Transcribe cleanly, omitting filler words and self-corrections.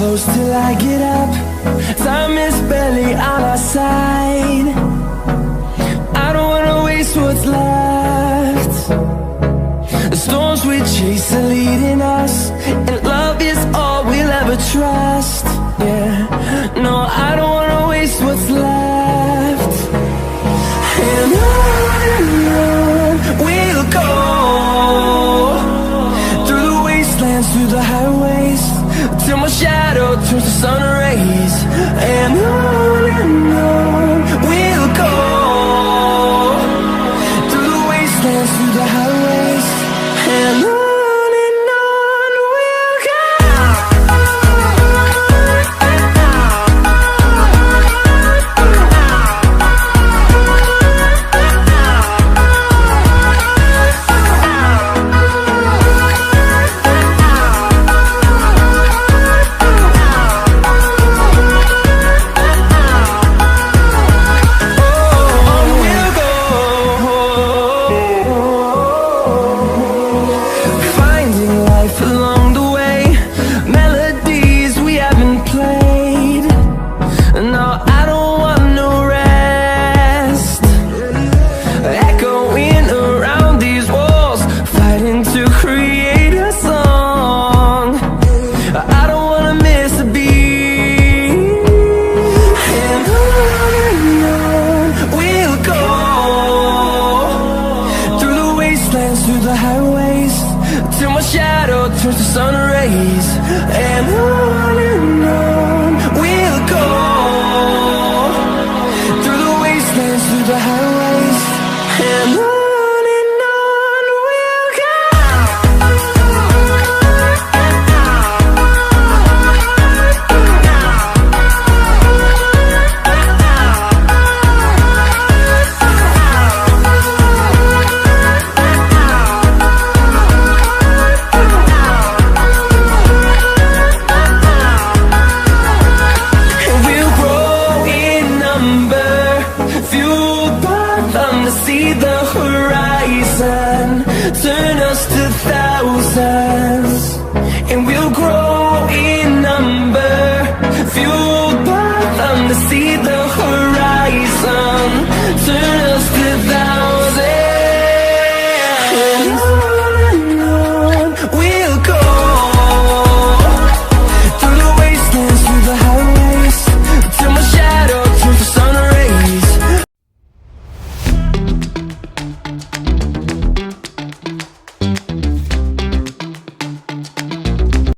close till I get up. Time is barely on our side. I don't wanna waste what's left. The storms we chase are leading us, and love is all we'll ever trust. Yeah, no, I don't wanna waste what's left. And on we'll go, through the wastelands, through the highways, till my shadow turns to sun rays. And on we'll go, through the wastelands, through the highways, and on. Along the way, melodies we haven't played. No, I don't want no rest. Echoing around these walls, fighting to create a song. I don't wanna miss a beat. And on we'll go, through the wastelands, through the highways, till my shadow turns to sun rays. And on